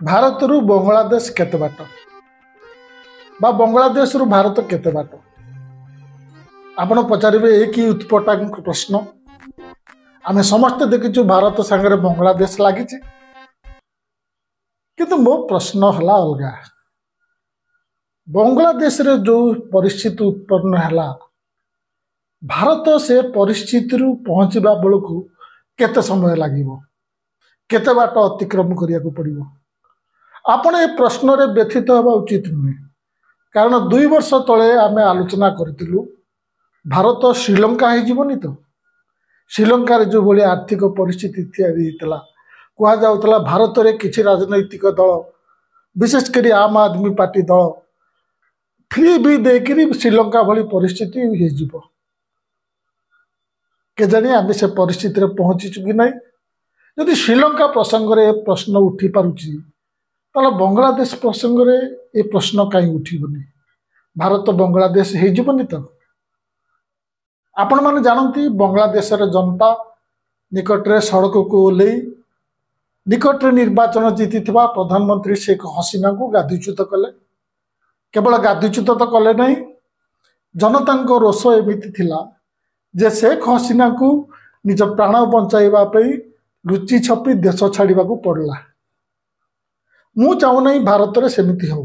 भारत रु बांग्लादेश केते बाट बा बांग्लादेश रु भारत केते बाट आपण पचारे एक ही उत्पटांक प्रश्न। आम समस्त देखीचु भारत सांगे बांग्लादेश लगी किंतु मो प्रश्न हला अलगा। बांग्लादेश रे जो परिस्थिति उत्पन्न हला भारत से परिस्थिति रु पहुंचबा बेलू केते समय लागिबो, केते बाट अतिक्रम करिया को पड़िबो। आपण ए प्रश्न रे व्यथित होगा उचित नुहे, कारण 2 वर्ष तले आम आलोचना करूँ भारत श्रीलंका होनी तो श्रीलंका रे जो भाई आर्थिक परिस्थिति या कहुला भारत रे किसी राजनैतिक दल विशेषकर आम आदमी पार्टी दल फ्री भी देकर श्रीलंका भली परिस्थिति केजानी आम से परिस्थिति पहुंचीचु कि नहीं। यदि श्रीलंका प्रसंग रे प्रश्न उठी पारुची ताला बांग्लादेश प्रसंग रे ये प्रश्न कहीं उठिबनी, भारत बांग्लादेश होनी तो। आपण माने जानती बांग्लादेश जनता निकट रे सड़क को ओल्लई निकट रे निर्वाचन जीति प्रधानमंत्री शेख हसीना को गादीच्युत कले। केवल गादीच्युत तो कले नहीं, जनता रोष एमती थिला जे शेख हसीना को निज प्राण बचाइबा लुचि छपी देश छाड़ा पड़ला। मु चाहूना भारत में सेमती हो,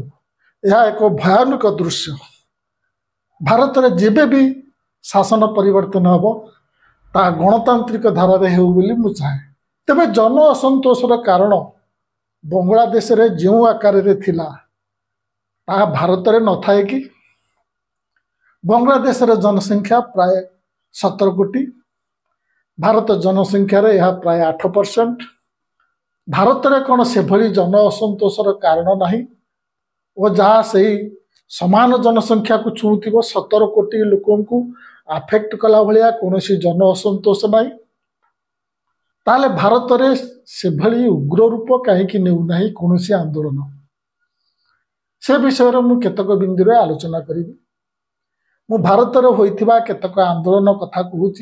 यह एक भयानक दृश्य। भारत में जेबे भी शासन परिवर्तन हम ता गणतांत्रिक धारा हो बोली चाहे। तेबे जन असंतोषर कारण बांग्लादेश रे जो आकार रे थिला ता भारत में न थाए कि। बांग्लादेश रे जनसंख्या प्राय 17 कोटी, भारत जनसंख्या रे यह प्राय 8%। भारत में कौन से भली जन असंतोषर कारण नहीं और जहाँ से समान जनसंख्या को छुँव 17 कोटी लोक को आफेक्ट कला भाया कौन जन असंतोष नहीं, ताले भारत में से भली उग्र रूप कहीं नेउना कौन आंदोलन। से विषय में मुझे केतक बिंदु आलोचना करी। मु भारत में होइथिबा केतक आंदोलन कथा कहूँ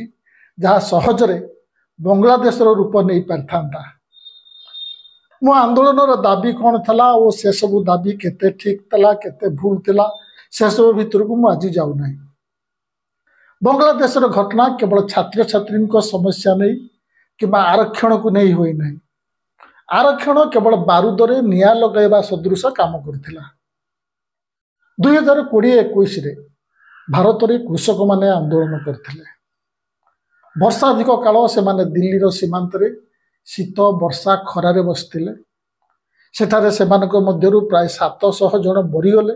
जहाँ सहजरे बांग्लादेश रूप नहीं पारिथा। मो आंदोलन दाबी कौन थला और से सबू दाबी केते ठीक थला केते भूल थला से सब भीतर को मु आज जाऊना। बांग्लादेश घटना केवल छात्र छात्री समस्या नहीं कि आरक्षण को नहीं हुई नहीं। आरक्षण केवल बारूदरे निया लगेबा सदृश काम करथिला। 2020-21 भारत में कृषक माने आंदोलन करथिले। वर्षा अधिक काल से माने दिल्ली रो सीमांत रे शीत वर्षा खरारे बसते सेठारे सेमानक मध्यरु प्राय 700 जन मरीगले।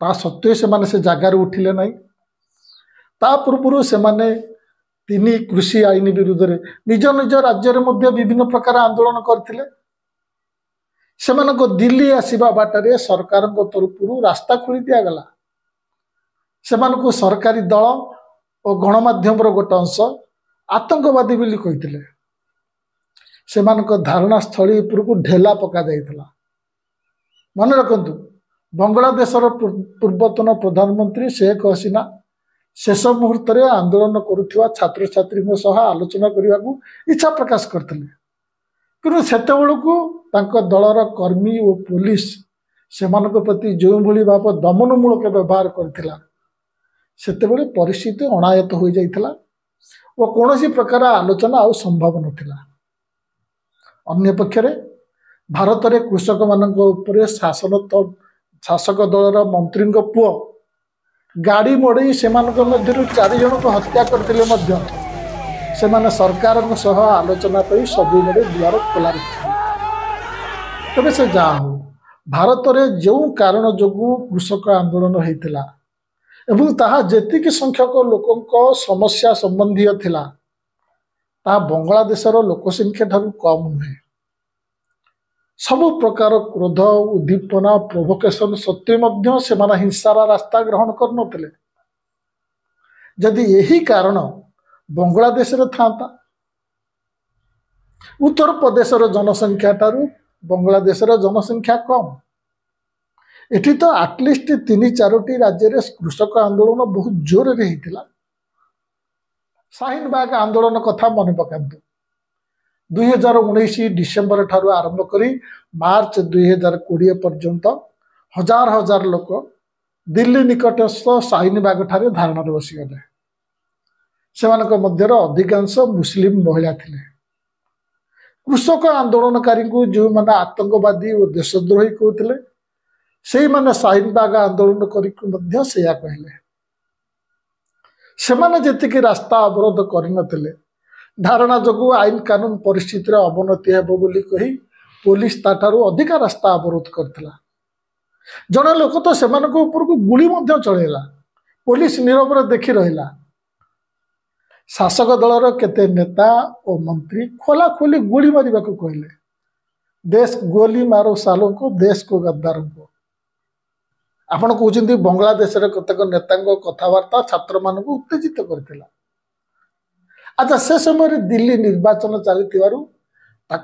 ता सत्वे से जगार उठिले नहीं। ता पूर्व से 3 कृषि आईन विरुद्ध रे निज निज राज्य रे मध्य विभिन्न प्रकार आंदोलन करथिले। सेमानक दिल्ली आसीबा बाटारे सरकार तरफ रास्ता खोली दिया गला। सेमानक सरकारी दल और गणमाध्यम गोटे अंश आतंकवादी बोली कहिथिले। सेमानक धारणा स्थली उपरको ढेला पका जाइथला। मन रखंतु बांग्लादेशर पूर्वतन प्रधानमंत्री शेख हसीना शेष मुहूर्त में आंदोलन करुवा छात्र छात्री आलोचना करने को इच्छा प्रकाश करते कि सेतबेलू दलर कर्मी और पुलिस से प्रति जो भली भाव दमनमूलक व्यवहार करथिला सेतेबेले परिस्थिति अनायत हो जाइथिला और कौन प्रकार आलोचना आ संभव नथिला। अन्य पक्षरे भारत में कृषक मानक उपरे शासक दलर मंत्री पुओ गाड़ी मोड़े से 4 जन को हत्या करथिले मध्य सेमाने सरकार सह आलोचना सबु बड़े द्वार खोला रखिथिले। तबे से जा हो भारत में जो कारण जो कृषक आंदोलन होइतिला एवं ताहा जेतिक संख्यक लोक समस्या संबंधी थिला ता बांग्लादेशर लोकसंख्या ठारू कम नुहे। सबु प्रकार क्रोध उद्दीपना प्रोवोकेशन सत्वे से हिंसार रास्ता ग्रहण करनथिले। जदि यही कारण बांग्लादेश रे थांता उत्तर प्रदेशर जनसंख्या ठारू बांग्लादेशर जनसंख्या कम। एठी तो आटलिस्ट 3-4टी राज्य रे कृषक आंदोलन बहुत जोर रे हिथिला। शाहीन बाग आंदोलन कथा मन पकांतु। 2019 डिसेम्बर ठारू आरंभ करी मार्च 2020 पर्यंत हजार हजार लोक दिल्ली निकटस्थ शाहीनबाग ठारे धारणा बसीगले। सेमानक मध्यर अधिकांश मुस्लिम महिला थिले। कृषक आंदोलनकारी को जो माने आतंकवादी और देशद्रोही कहते से माने शाहीनबाग आंदोलन करिक सेया कहले। सेमाने जेतिकी रास्ता अवरोध करनथिले धारणा जगु आईन कानून परिस्थिति अवनति हेबो बोली कही पुलिस ताठारू अधिका रास्ता अवरोध करथिला। जड़े लोक तो से ऊपर को गुली चलैला। पुलिस नीरव देखी रहा। शासक दलर केते नेता और मंत्री खोला खोली गुली मारिबा को कहले। देश गोली मारो सालों को, देश को गद्दारों को। आपण कहते बांग्लादेश केतेक नेता कथबार्ता छात्र मान उत्तेजित करथिला। अच्छा से समय दिल्ली निर्वाचन चली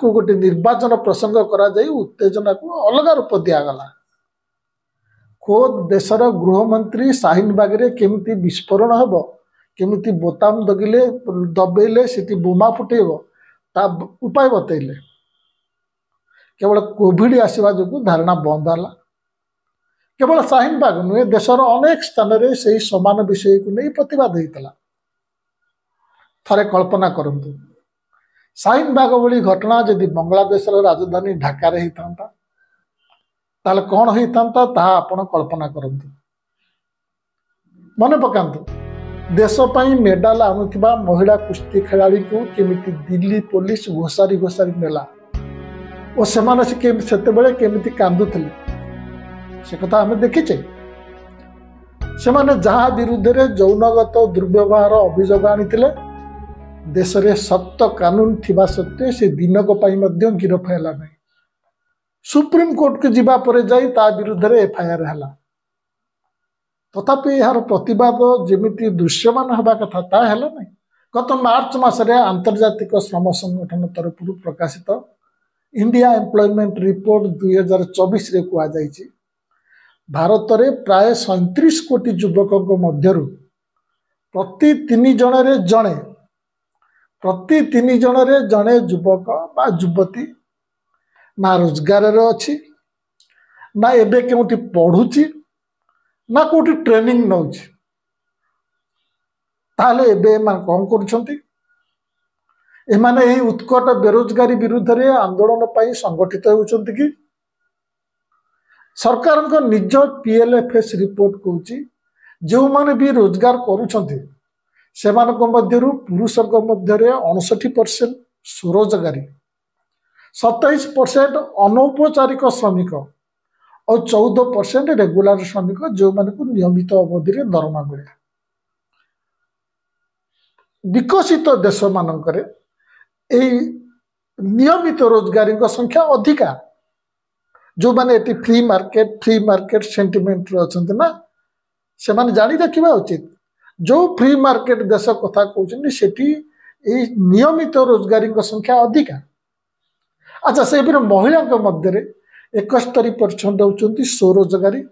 गोटे निर्वाचन प्रसंग करा जाई उत्तेजना को अलग रूप दिगला। खोद देशर गृहमंत्री शाहीनबाग रे केमिति विस्फोरण हेब, केमिति बोताम दबेले से बोमा फुटेब ता उपाय बतैले। केवल कोविड आसवा जो धारणा बंद है। केवल शाहीनबाग नुहे देशर अनेक स्थान में से समान विषय को नहीं प्रतिवाद होता। थरे कल्पना करंतु शाहीनबाग भली घटना जदि बांग्लादेश राजधानी ढाका होता ताले कौन होता ताहा आपण कल्पना करंतु। मन पकांतु देश पई मेडाल आनुथिबा महिला कुश्ती खेलाड़ी को केमिति दिल्ली पुलिस घोषारी घोषारी नेला और सेमाने सेतेबेले केमिति कांदुथिले से कथा आमे देखिचे। सेमाने जहा विरुद्ध रे यौनगत दुर्व्यवहार अभियोग आनिथिले देश रे सख्त कानून थिबा सत्वे से दिनक पई मध्य गिरफ हैला नै। सुप्रीम कोर्ट के जीवा परे जाई ता विरुद्ध रे एफआईआर हैला। तथापि यार प्रतिवाद जेमिति दृश्यमान हबा कथा ता हैला नै। गत मार्च मासरे आंतर्जातिक श्रम संगठन तरफ प्रकाशित इंडिया एम्प्लॉयमेंट रिपोर्ट 2024 रे कुआ जाईची भारत रे प्राय 37 कोटी युवकों मध्यरु प्रति 3 जने जने युवक बा युवती ना रोजगार अच्छी ना एबे केउटी पढ़ुची ना कोटी ट्रेनिंग नौची। ताले एबे मान कौन करुछंती? एमाने एही उत्कट बेरोजगारी विरुद्ध रे आंदोलन पाई संगठित होउछंती कि? सरकार को निज पीएलएफएस रिपोर्ट कहूची जो माने भी रोजगार करुछंती सेमानक मध्यरु पुरुषक मध्यरे 59% स्वरोजगारी, 27% अनौपचारिक श्रमिक और 14% रेगुलर श्रमिक जो माने को नियमित अवधि रे दरमा मिले। विकसित देश मानकरे एई नियमित रोजगारी संख्या अधिका जो माने एटी फ्री मार्केट सेंटिमेंट रे अछंती ना से माने जानी रखिबा उचित। जो फ्री मार्केट देश कथा कहउछन सेठी एई नियमित रोजगारी संख्या अधिका। अच्छा से फिर महिला मध्य 71% होउछंती स्वरोजगारी,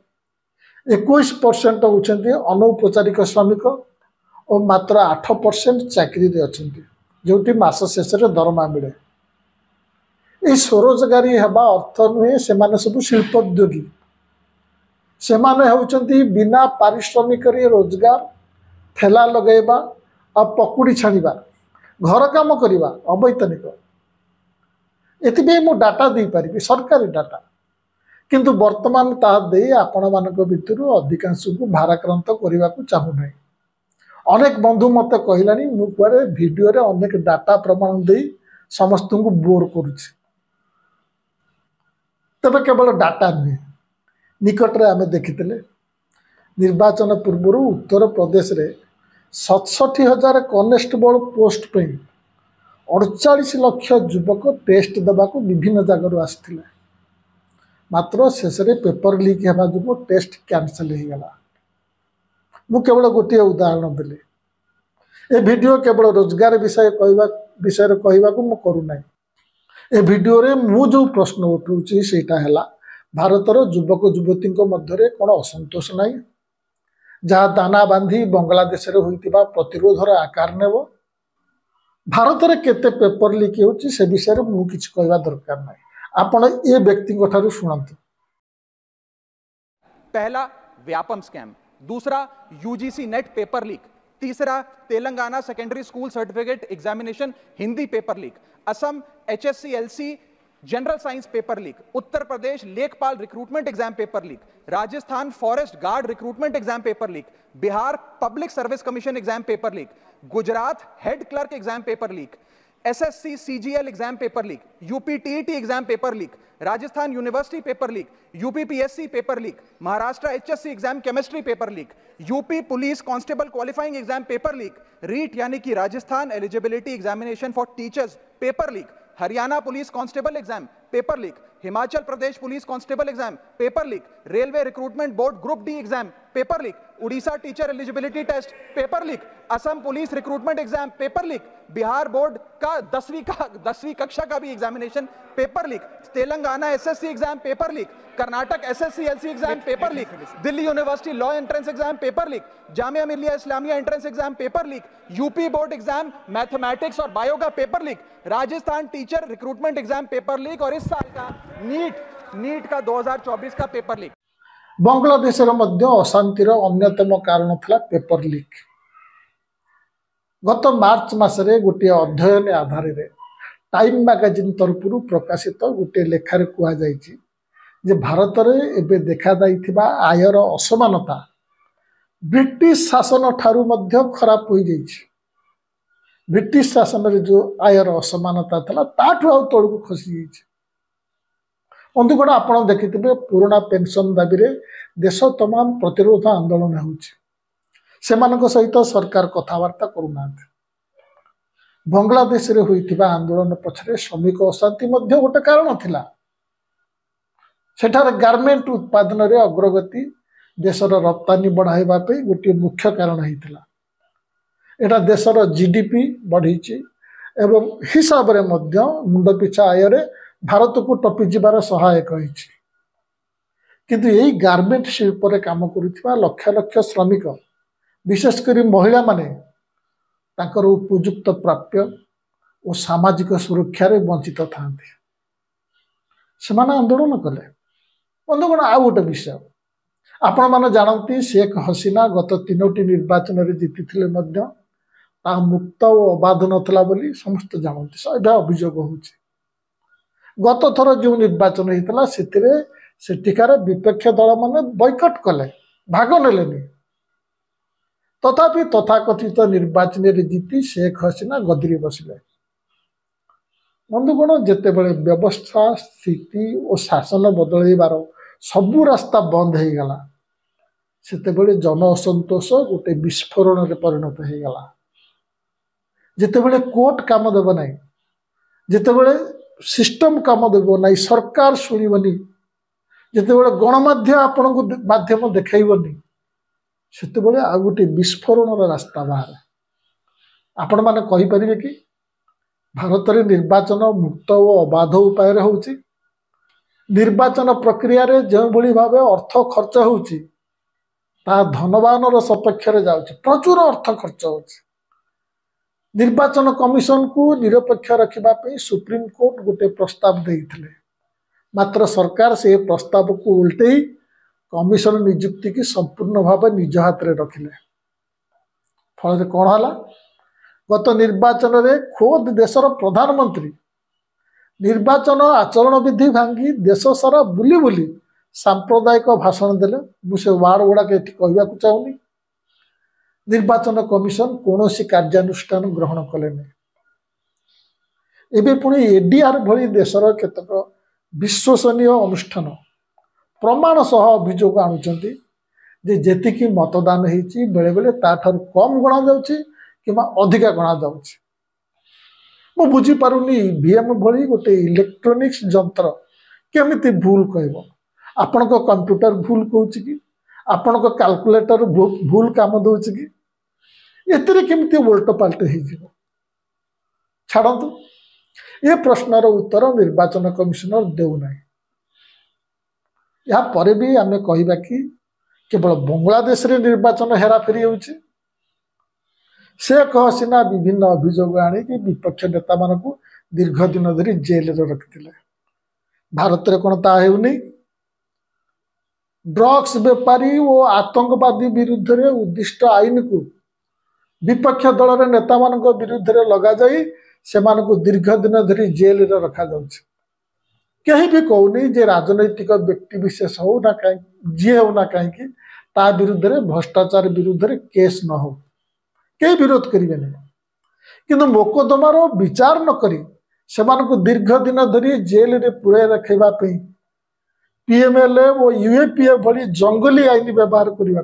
21% होउछंती अनौपचारिक श्रमिक और मात्र 8% चाकरी रे अछंती जोटी मास शेष रे दरमा मिले। ये स्वरोजगारी हेबा अर्थ नुहे सेमाने सब शिल्पोद्योगी सेमाने होउछंती बिना पारिश्रमिक रे रोजगार ठेला लगेबा आ पकुड़ी छाणीबा घर काम करिबा अवैतनिक। एतिबे मु डाटा दे पारिबी सरकारी डाटा किंतु वर्तमान ता दे आपण मानक भितरु अधिकांश को भाराक्रांत करने को चाहू ना। अनेक बंधु मत कहलानी मु कुआरे वीडियो रे अनेक डाटा प्रमाण दे समस्त को बोर करुछि। तबे केवल डाटा नुहे निकट रे आमे देखिथिले निर्वाचन पूर्व उत्तर प्रदेश रे 67,000 कनेस्टेबल पोस्ट पे 48 लाख युवक टेस्ट देवाक विभिन्न जगह आसते मात्र शेष पेपर लीक होगा जो टेस्ट कैंसल हो गला। मु केवल गोटे उदाहरण देली। ए वीडियो केवल रोजगार विषय कहवा को मु करूना। ए वीडियो रे मु जो प्रश्न उठाऊँगी सेटा है भारतर युवक युवती मध्य कौन असंतोष नाई जहाँ दाना बांधी बांग्लादेश रे होइतिबा प्रतिरोधर आकार नेब भारत में केते पेपर लीक होची से विषय रे मु किछ कहवा दरकार नै आपण ए व्यक्ति ठारू सुनंतु। पहला व्यापम स्कैम, दूसरा यूजीसी नेट पेपर लीक, तीसरा Telangana secondary school certificate examination Hindi paper leak, Assam HSC LC general science paper leak, Uttar Pradesh Lekhpal recruitment exam paper leak, Rajasthan forest guard recruitment exam paper leak, Bihar public service commission exam paper leak, Gujarat head clerk exam paper leak, SSC CGL exam paper leak, UP TET exam paper leak, Rajasthan university paper leak, UP PSC paper leak, Maharashtra HSC exam chemistry paper leak, UP police constable qualifying exam paper leak, REET यानी कि Rajasthan eligibility examination for teachers paper leak, Haryana police constable exam paper leak, Himachal Pradesh police constable exam paper leak, railway recruitment board group D exam paper leak, Orissa teacher eligibility test paper leak, Assam police recruitment exam paper leak, Bihar board का 10वीं कक्षा का भी examination paper leak, Telangana SSC exam paper leak, Karnataka SSLC exam paper leak, Delhi university law entrance exam paper leak, Jamia Millia Islamia entrance exam paper leak, UP board exam mathematics और bio का paper leak, Rajasthan teacher recruitment exam paper leak और इस साल का NEET का 2024 का paper leak. Bangladesh अशांतिर अन्यतम कारण था पेपर लीक। गत मार्च मासरे गोटे अध्ययन आधार रे टाइम मैगजीन तरफ प्रकाशित गोटे लेखार कहुई भारत में एवं देखा आयर असमानता ब्रिटिश शासन ठारू खराब हो जाइए। ब्रिटिश शासन रे जो आयर असमानता था ताठू आउ तौक खसी जाइए। बंधुगण आप देखिथे पुराना पेंशन दाबी रे देश तमाम प्रतिरोध आंदोलन होउछि। सेमानक सहित सरकार कथबार्ता करूना। बांग्लादेश रे होइथिबा आंदोलन पछरे श्रमिक अशांति मध्य गोटे कारण थिला। सेठार गारमेंट उत्पादन रे अग्रगति देशर रप्तानी बढ़ाइबा पे गोटे मुख्य कारण होइथिला। एटा देशर जीडीपी बढ़ीची एवं हिसाब रे मध्य मुंड पिछा आय रे भारत को टपी जीवार सहायक होइछि। किंतु यही गारमेंट शिल्प रे काम करुथिबा लक्ष लक्ष श्रमिक विशेषकर महिला माने तांकर उपयुक्त प्राप्य और सामाजिक सुरक्षा रे वंचित थांती। सेमाने आंदोलन कले। बंधुगण आ गोटे विषय आपण माने जानती शेख हसीना गत 3टी निर्वाचन रे जीतिथिले मध्य ता मुक्त और अबाध नथला बोली समस्त जानती। सदा अभियोग होउछि। गत थर जो निर्वाचन होता सेठिकार विपक्ष दल माने बॉयकट कले, भाग नेलेनी। तथापि तथाकथित निर्वाचन रे जीति शेख हसीना गद्दी बसिले। बंधुगण जेतेबेले व्यवस्था स्थिति और शासन बदलैबार सबू रास्ता बंद हो गला सेतेबेले जन असंतोष गोटे विस्फोरण रे परिणत हो गला। जेतेबेले कोर्ट काम देव नहीं, जेतेबेले सिस्टम काम देव नहीं, सरकार शुणवनी, जितेबाला गणमाध्यम आपण को माध्यम देखनी सेतेबेले आ गोटे विस्फोरण रास्ता बाहर। आपण माने कहि परिबे कि भारत रे निर्वाचन मुक्त और अबाध उपाय रे होउची। निर्वाचन प्रक्रिया रे जो भली भाबे अर्थ खर्च होउची ता धनवान रो सपक्ष रे जाउची, प्रचुर अर्थ खर्च होउची। निर्वाचन कमिशन को निरपेक्ष रखिबा पे सुप्रीम कोर्ट गोटे प्रस्ताव देइथिले, मात्र सरकार से प्रस्ताव को उल्टे कमिशन नियुक्ति की संपूर्ण भाव निज हाथ में रखिले। फल कौन है गत निर्वाचन रे खोद देशर प्रधानमंत्री निर्वाचन आचरण विधि भांगी देश सारा बुली बुली सांप्रदायिक भाषण देले। मुझे वार्ड गुड़ाक कहवा चाहूनी। निर्वाचन कमिशन कौन कार्यानुष्ठान ग्रहण कले। एबे पुणी एडीआर भली देशर केतक विश्वसनीय अनुष्ठान प्रमाण सह अभियोग आणुचंती जे जेतिकी मतदान होइची बेले बेले ताठार कम गणा जाउची किमा अधिका गणा जाउची। मु बुझी पारुनी ईवीएम भली गोटे इलेक्ट्रोनिक्स जंत्र केमिति भूल कहबो। आपनको कंप्यूटर भूल कहूची कि आपनको कैलकुलेटर भूल काम दउची कि एतिरे केमिति उल्ट पाल्ट हो जिवो। छाड़ंतु ये प्रश्नर उत्तर निर्वाचन कमिशनर देउना। या परे भी आमे कहिबा कि केवल बांग्लादेश रे निर्वाचन हेराफेरी होउची। शेख हसीना विभिन्न अभियोग आणिकी विपक्ष नेता मानक दीर्घ दिन धरी जेल रखिते। भारत में कौन ता हेउनी? ड्रग्स बेपारी और आतंकवादी विरुद्ध रे उद्दिष्ट आईन को विपक्ष दल नेता मान विरुद्ध रे लगा जाई से दीर्घ दिन धरी जेल रखा जाउछि। कहीं भी कहूनी जे राजनैतिक व्यक्ति विशेष हो ना कहीं जी हो ना कहीं ता विरुद्ध रे भ्रष्टाचार विरुद्ध रे केस न हो कई विरोध करेंगे किंतु मोकदमार विचार न करी से दीर्घ दिन धरी जेल रे पुराई रखा पीएमएलए और यूएपीए भली जंगली आईन व्यवहार करने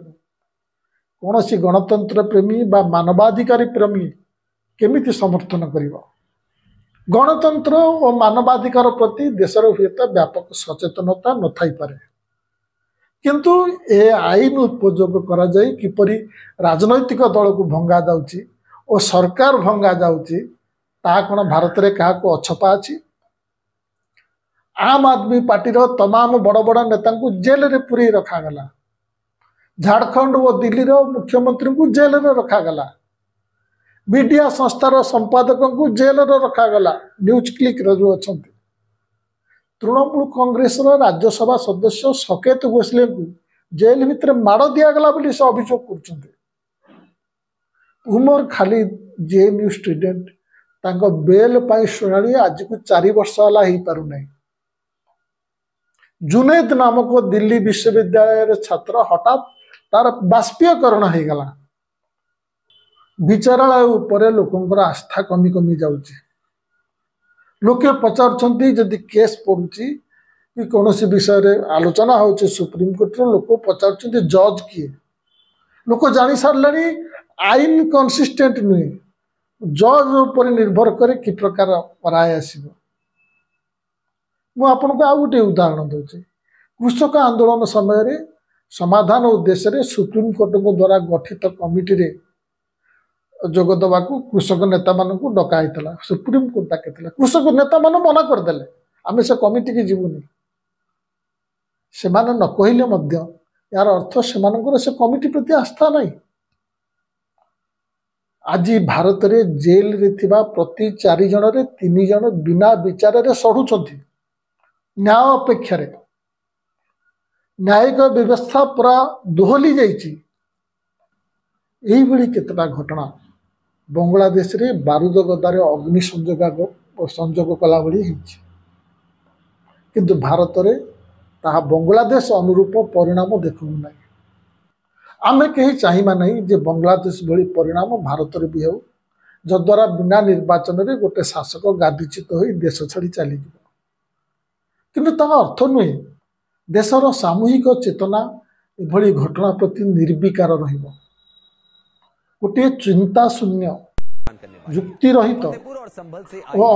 कौन सी गणतंत्र प्रेमी बा मानवाधिकारी प्रेमी केमिति समर्थन करिबो? गणतंत्र और मानवाधिकार प्रति देशर हुए तो व्यापक सचेतनता न थाई पारे किंतु ए आईन उपयोग करा जाय किपरि राजनैतिक दल को भंगा जाउची और सरकार भंगा जाउची ता कोन भारत रे काहा को अछपा अछि? आम आदमी पार्टी रो तमाम बड़ बड़ नेता को जेल रे पुरी रखा गला। झारखंड और दिल्ली रो मुख्यमंत्री को जेल रे रखा गला। मीडिया संस्थार संपादक को जेल रे रखा गला। न्यूज क्लिक रो जो अछंती तृणमूल कांग्रेस रो राज्यसभा सदस्य सकेत घोषले को जेल भितर माड़ दिया गला बोली से अभियोग करछंती। उमर खाली जेएनयू स्टूडेंट तांको बेल पाई सुनानी आज को 4 वर्ष वाला ही पारु नहीं। जुनैद नामक दिल्ली विश्वविद्यालय छात्र हठात तार बाष्पीयकरण हो गला। विचारालय उपरे लोकंकर आस्था कमी कमी जाउची। लोके पचारुछंती जदि केस पड़ुची कि कौन सी विषय रे आलोचना होचे सुप्रीम कोर्ट रो लोक पचारुछंती जज किए। लोक जानी सारलेनी आईन कंसिस्टेंट नुहे जज उपर निर्भर करे कि प्रकार राय आसीबो। मु आपनको आ गोटे उदाहरण दूसरी। कृषक आंदोलन समय समाधान उद्देश्य रे सुप्रीम कोर्ट द्वारा गठित कमिटी रे जोग दवा कृषक नेता मान को डकाइला। सुप्रीम कोर्ट डाकिला कृषक नेता मान मना करदे आम से कमिटी की जीवनी से न कहले यार अर्थ से कमिटी प्रति आस्था नहीं। आज भारत रे जेल रे थिबा प्रति 4 जन रे 3 जन बिना विचार रे सड़ुछंती। न्याय अपेक्षा न्यायिक व्यवस्था पूरा दोहली जाइए। केतटा घटना बांग्लादेश रे बारूद गदारे अग्नि संजोग कला भली किंतु भारत रे ताहा बांग्लादेश अनुरूप परिणाम देखु ना। आमे कहीं चाहिमा नहीं जे बांग्लादेश भली परिणाम भारत रे भी हो जद्वारा बिना निर्वाचन रे गोटे शासक गादीच्युत हो देश छाड़ी चली जाए किंतु ता अर्थ नुहे देशर सामूहिक चेतना एभली घटना प्रति निर्विकार रहिबो। गोटे चिंता शून्य युक्ति रहित और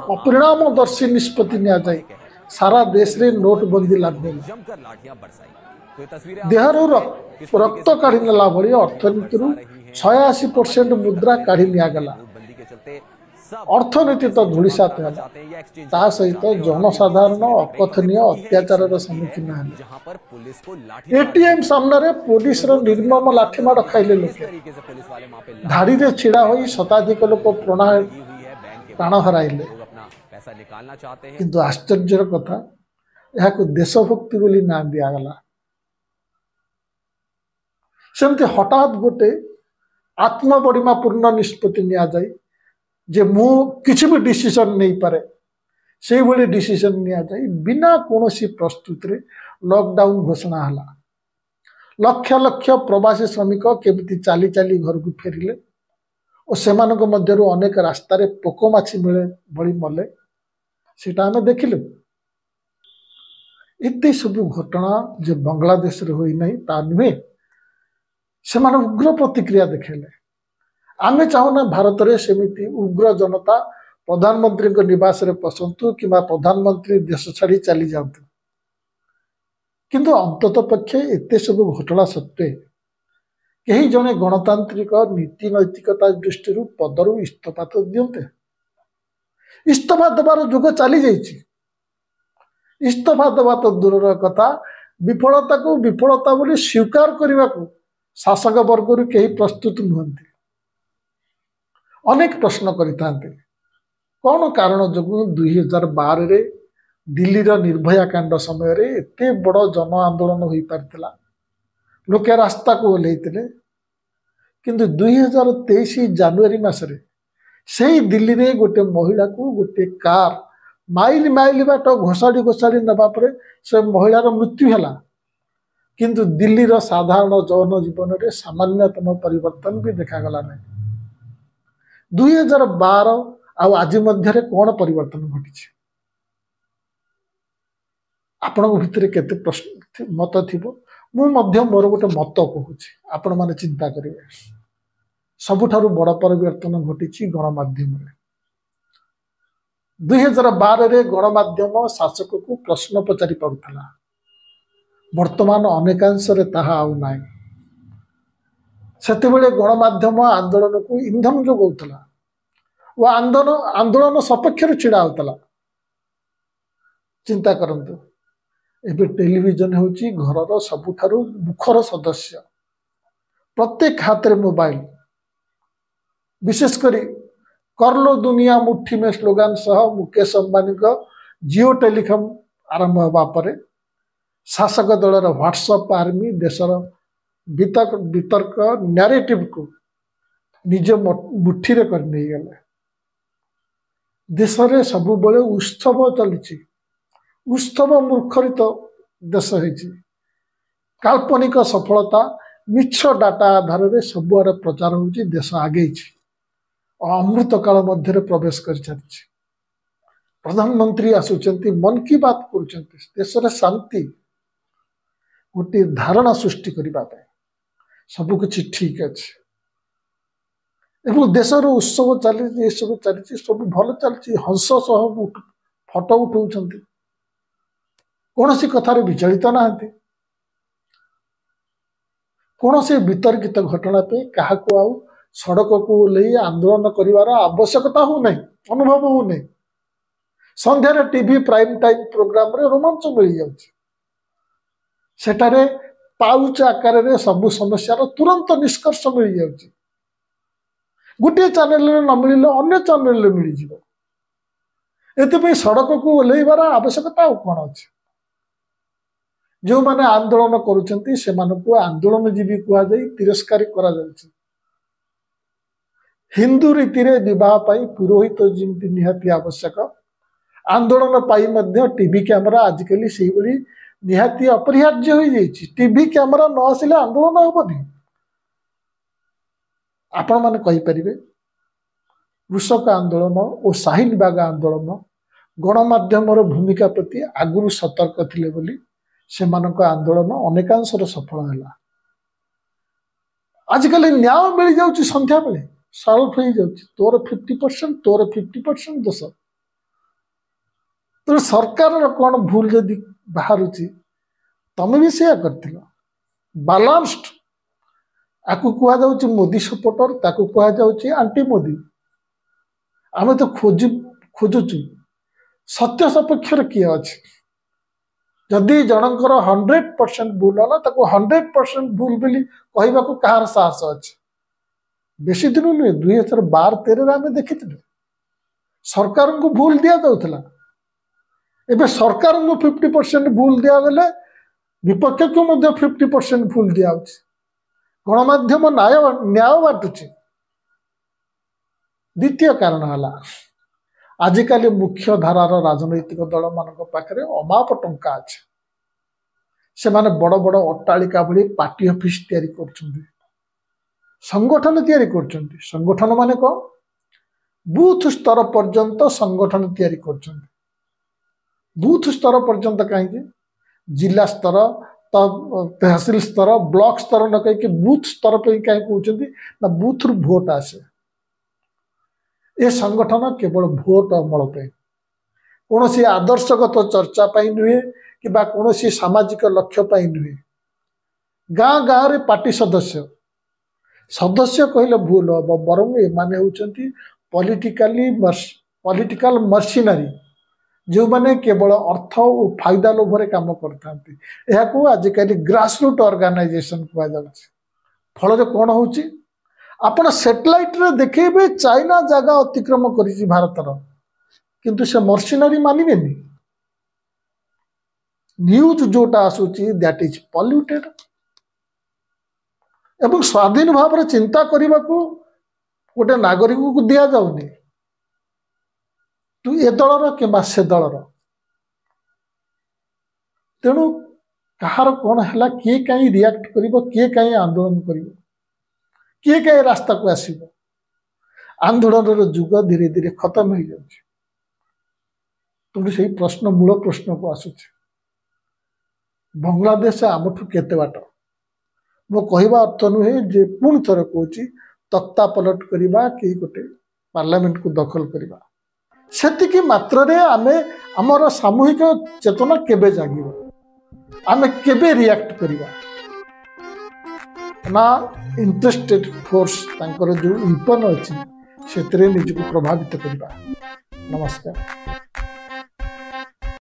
अपरिणामदर्शी निष्पत्ति निया जाए सारा देश रे नोटबंदी लागू देहर रक्त काढ़ी नेला भली अर्थनीति 86% मुद्रा काढ़ी निया गला। अर्थनीति तो धूलिसात है ता सहित जनसाधारण अकथनीय अत्याचार सम्मुखीन है। एटीएम सामने पुलिस निर्मम लाठीमाड़ खाइले लोक धाड़ी रे छिड़ा होई शताधिक लोक प्राण हराइले किंतु आश्चर्यर कथा यह देशभक्ति बोली ना दिगला। सेमती हठात गोटे आत्मबड़िमापूर्ण निष्पत्ति निया जाए जे मु किसी भी डिसीजन नहीं पारे से भली डिसीजन निया जाए बिना कोनोसी प्रस्तुति रे लॉकडाउन घोषणा हला। लक्ष लक्ष प्रवासी श्रमिक केमिति चाली चाली घर को फेरिले और सेमानक मध्यरु अनेक रास्ता रे पोकमाछी मिले भली मले सेटा हमें देखिलु। इतने सब घटना जे बांग्लादेश रे होई नहीं ता नुहे सेमान उग्र प्रतिक्रिया देखेले। आमे चाहूना भारत रे सेमिति उग्र जनता प्रधानमंत्री को निवास रे पसंतु कि प्रधानमंत्री देश छाड़ी चली जातु किंतु अंतत पक्षे एते सब घटना सत्वे कहीं जने गणतांत्रिक नीति नैतिकता दृष्टि पदरु इस्तीफा तो दियंते। इस्तीफा देवार जुग चली जाइछि। इस्तीफा देवा तो दूर कथा विफलता को विफलता बोली स्वीकार करने को शासक वर्ग कहीं प्रस्तुत नुहंती। ଅନେକ ପ୍ରଶ୍ନ କରିଥାନ୍ତି କ'ଣ କାରଣ ଯୋଗୁଁ 2012ରେ ଦିଲ୍ଲୀର ନିର୍ଭୟା କାଣ୍ଡ ସମୟରେ ଏତେ ବଡ଼ ଜନ ଆନ୍ଦୋଳନ ହୋଇପାରିଥିଲା, ଲୋକେ ରାସ୍ତାକୁ ଓହ୍ଲେଇଥିଲେ, କିନ୍ତୁ 2023 ଜାନୁଆରୀ ମାସରେ ସେହି ଦିଲ୍ଲୀରେ ଗୋଟେ ମହିଳାକୁ ଗୋଟେ କାର୍ ମାଇଲ ମାଇଲ ବାଟ ଘୋଷାଡ଼ି ଘୋଷାଡ଼ି ନେବା ପରେ ସେ ମହିଳାର ମୃତ୍ୟୁ ହେଲା, କିନ୍ତୁ ଦିଲ୍ଲୀର ସାଧାରଣ ଜନଜୀବନରେ ସାମାନ୍ୟତମ ପରିବର୍ତ୍ତନ ବି ଦେଖାଗଲା ନାହିଁ। 2012 ଆଉ ଆଜି ମଧ୍ୟରେ କ'ଣ ପରିବର୍ତ୍ତନ ଘଟିଛି? ଆପଣଙ୍କ ଭିତରେ କେତେ ପ୍ରଶ୍ନ ମତ ଥିବ। ମୁଁ ମଧ୍ୟ ମୋର ଗୋଟେ ମତ କହୁଛି, ଆପଣମାନେ ଚିନ୍ତା କରିବେ। ସବୁଠାରୁ ବଡ଼ ପରିବର୍ତ୍ତନ ଘଟିଛି ଗଣମାଧ୍ୟମରେ। 2012ରେ ଗଣମାଧ୍ୟମ ଶାସକକୁ ପ୍ରଶ୍ନ ପଚାରି ପାରୁଥିଲା, ବର୍ତ୍ତମାନ ଅନେକାଂଶରେ ତାହା ଆଉ ନାହିଁ। ସେତେବେଳେ ଗଣମାଧ୍ୟମ ଆନ୍ଦୋଳନକୁ ଇନ୍ଧନ ଯୋଗାଉଥିଲା ଓ ଆନ୍ଦୋଳନ ସପକ୍ଷରେ ଛିଡ଼ା ହେଉଥିଲା। ଚିନ୍ତା କରନ୍ତୁ, ଏବେ ଟେଲିଭିଜନ ହେଉଛି ଘରର ସବୁଠାରୁ ମୁଖର ସଦସ୍ୟ। ପ୍ରତ୍ୟେକ ହାତରେ ମୋବାଇଲ। ବିଶେଷ କରି କରଲୋ ଦୁନିଆ ମୁଠି ମେ ସ୍ଲୋଗାନ ସହ ମୁକେଶ ଅମ୍ବାନୀଙ୍କ ଜିଓ ଟେଲିକମ ଆରମ୍ଭ ହେବା ପରେ ଶାସକ ଦଳର ହ୍ୱାଟ୍ସଆପ୍ ଆର୍ମି ଦେଶର ବିତର୍କ ନ୍ୟାରେଟିଭକୁ ନିଜ ମୁଠିରେ କରି ନେଇଗଲେ। ଦେଶରେ ସବୁବେଳେ ଉତ୍ସବ ଚାଲିଛି। ଉତ୍ସବ ମୁଖରିତ ଦେଶ ହେଇଛି। କାଳ୍ପନିକ ସଫଳତା ମିଛ ଡାଟା ଆଧାରରେ ସବୁଆଡ଼େ ପ୍ରଚାର ହେଉଛି। ଦେଶ ଆଗେଇଛି, ଅମୃତ କାଳ ମଧ୍ୟରେ ପ୍ରବେଶ କରିଚାଲିଛି। ପ୍ରଧାନମନ୍ତ୍ରୀ ଆସୁଛନ୍ତି, ମନ୍ କି ବାତ କରୁଛନ୍ତି, ଦେଶରେ ଶାନ୍ତି ଗୋଟିଏ ଧାରଣା ସୃଷ୍ଟି କରିବା ପାଇଁ ସବୁକିଛି ଠିକ୍ ଅଛି ଏବଂ ଦେଶର ଉତ୍ସବ ଚାଲିଛି, ଏସବୁ ଚାଲିଛି, ସବୁ ଭଲ ଚାଲିଛି। ହଂସ ସହ ଫଟୋ ଉଠାଉଛନ୍ତି, କୌଣସି କଥାରେ ବିଚଳିତ ନାହାନ୍ତି। କୌଣସି ବିତର୍କିତ ଘଟଣା ପାଇଁ କାହାକୁ ଆଉ ସଡ଼କକୁ ଓହ୍ଲେଇ ଆନ୍ଦୋଳନ କରିବାର ଆବଶ୍ୟକତା ହେଉନାହିଁ, ଅନୁଭବ ହେଉନାହିଁ। ସନ୍ଧ୍ୟାରେ ଟିଭି ପ୍ରାଇମ ଟାଇମ ପ୍ରୋଗ୍ରାମରେ ରୋମାଞ୍ଚ ମିଳିଯାଉଛି। ସେଠାରେ ପାଉଚ ଆକାରରେ ସବୁ ସମସ୍ୟାର ତୁରନ୍ତ ନିଷ୍କର୍ଷ ମିଳିଯାଉଛି। ଗୋଟିଏ ଚ୍ୟାନେଲରେ ନ ମିଳିଲେ ଅନ୍ୟ ଚ୍ୟାନେଲରେ ମିଳିଯିବ। ଏଥିପାଇଁ ସଡ଼କକୁ ଓହ୍ଲେଇବାର ଆବଶ୍ୟକତା ଆଉ କ'ଣ ଅଛି? ଯେଉଁମାନେ ଆନ୍ଦୋଳନ କରୁଛନ୍ତି ସେମାନଙ୍କୁ ଆନ୍ଦୋଳନଜୀବୀ କୁହାଯାଇ ତିରସ୍କାର କରାଯାଉଛି। ହିନ୍ଦୁ ରୀତିରେ ବିବାହ ପାଇଁ ପୁରୋହିତ ଯେମିତି ନିହାତି ଆବଶ୍ୟକ, ଆନ୍ଦୋଳନ ପାଇଁ ମଧ୍ୟ ଟିଭି କ୍ୟାମେରା ଆଜିକାଲି ସେଇଭଳି ନିହାତି ଅପରିହାର୍ଯ୍ୟ ହୋଇଯାଇଛି। ଟିଭି କ୍ୟାମେରା ନ ଆସିଲେ ଆନ୍ଦୋଳନ ହେବନି। ଆପଣମାନେ କହିପାରିବେ, କୃଷକ ଆନ୍ଦୋଳନ ଓ ଶାହିନବାଗ ଆନ୍ଦୋଳନ ଗଣମାଧ୍ୟମର ଭୂମିକା ପ୍ରତି ଆଗରୁ ସତର୍କ ଥିଲେ ବୋଲି ସେମାନଙ୍କ ଆନ୍ଦୋଳନ ଅନେକାଂଶରେ ସଫଳ ହେଲା। ଆଜିକାଲି ନ୍ୟାୟ ମିଳିଯାଉଛି, ସନ୍ଧ୍ୟାବେଳେ ସଲ୍ଭ ହେଇଯାଉଛି। ତୋର 50%, ତୋର 50% ଦୋଷ। ତେଣୁ ସରକାରର କ'ଣ ଭୁଲ ଯଦି ବାହାରୁଛି, ତମେ ବି ସେୟା କରିଥିଲ। ବାଲାନ୍ସଡ, ଆକୁ କୁହାଯାଉଛି ମୋଦି ସପୋର୍ଟର, ତାକୁ କୁହାଯାଉଛି ଆଣ୍ଟି ମୋଦି। ଆମେ ତ ଖୋଜୁଛୁ ସତ୍ୟ ସପକ୍ଷରେ କିଏ ଅଛି। ଯଦି ଜଣଙ୍କର 100% ଭୁଲ ହେଲା, ତାକୁ 100% ଭୁଲ ବୋଲି କହିବାକୁ କାହାର ସାହସ ଅଛି? ବେଶୀ ଦିନ ନୁହେଁ, 2012-13ରେ ଆମେ ଦେଖିଥିଲୁ ସରକାରଙ୍କୁ ଭୁଲ ଦିଆଯାଉଥିଲା। ଏବେ ସରକାରଙ୍କୁ 50% ଭୁଲ ଦିଆଗଲେ ବିପକ୍ଷକୁ ମଧ୍ୟ 50% ଭୁଲ ଦିଆଯାଉଛି। ଗଣମାଧ୍ୟମ ନ୍ୟାୟ ବାଟୁଛି। ଦ୍ୱିତୀୟ କାରଣ ହେଲା, ଆଜିକାଲି ମୁଖ୍ୟ ଧାରାର ରାଜନୈତିକ ଦଳମାନଙ୍କ ପାଖରେ ଅମାପ ଟଙ୍କା ଅଛି। ସେମାନେ ବଡ଼ ବଡ଼ ଅଟ୍ଟାଳିକା ଭଳି ପାର୍ଟି ଅଫିସ ତିଆରି କରୁଛନ୍ତି, ସଂଗଠନ ତିଆରି କରୁଛନ୍ତି। ସଂଗଠନ ମାନେ କ'ଣ? ବୁଥ ସ୍ତର ପର୍ଯ୍ୟନ୍ତ ସଂଗଠନ ତିଆରି କରୁଛନ୍ତି। ବୁଥ ସ୍ତର ପର୍ଯ୍ୟନ୍ତ କାହିଁକି? ଜିଲ୍ଲା ସ୍ତର, ତହସିଲ ସ୍ତର, ବ୍ଲକ ସ୍ତର ନ କହିକି ବୁଥ ସ୍ତର ପାଇଁ କାହିଁକି କହୁଛନ୍ତି? ନା ବୁଥରୁ ଭୋଟ ଆସେ। ଏ ସଂଗଠନ କେବଳ ଭୋଟ ଅମଳ ପାଇଁ, କୌଣସି ଆଦର୍ଶଗତ ଚର୍ଚ୍ଚା ପାଇଁ ନୁହେଁ କିମ୍ବା କୌଣସି ସାମାଜିକ ଲକ୍ଷ୍ୟ ପାଇଁ ନୁହେଁ। ଗାଁ ଗାଁରେ ପାର୍ଟି ସଦସ୍ୟ କହିଲେ ଭୁଲ ହବ, ବରଂ ଏମାନେ ହେଉଛନ୍ତି ପଲିଟିକାଲ ମର୍ସିନାରୀ, ଯେଉଁମାନେ କେବଳ ଅର୍ଥ ଓ ଫାଇଦା ଲୋଭରେ କାମ କରିଥାନ୍ତି। ଏହାକୁ ଆଜିକାଲି ଗ୍ରାସରୁଟ୍ ଅର୍ଗାନାଇଜେସନ କୁହାଯାଉଛି। ଫଳରେ କ'ଣ ହେଉଛି? आपण सैटेलाइट रे देखेबे चाइना जगह अतिक्रम करिछि भारतर किंतु से मर्सिनरी मानिबेनी न्यूज जोटा आसुची दैट इज पॉल्यूटेड एवं स्वाधीन भाव में चिंता करने को गोटे नागरिक को दिया जाउनी तू ए दलर कि से दलर तेणु कहार कौन है किए कहीं रिएक्ट करिवो किए कहीं आंदोलन करिवो किए कहीं रास्ता को आसीबो आंदोलन जुग धीरे धीरे खत्म हो जाउछि तेणु से प्रश्न मूल प्रश्न को आसुछि बांग्लादेश आमठू केते बाट मो कहवा अर्थ नुहे जे पुणी थर कहूँ तख्ता पलट करवा कि गोटे पार्लियामेंट को दखल करवा सेतिकी मात्र रे आमे हमर सामूहिक चेतना केबे जागिबो आमे केबे रिएक्ट करवा ना इंटरेस्टेड फोर्स तांकर जो विपन अच्छी से निजको प्रभावित करवा। नमस्कार।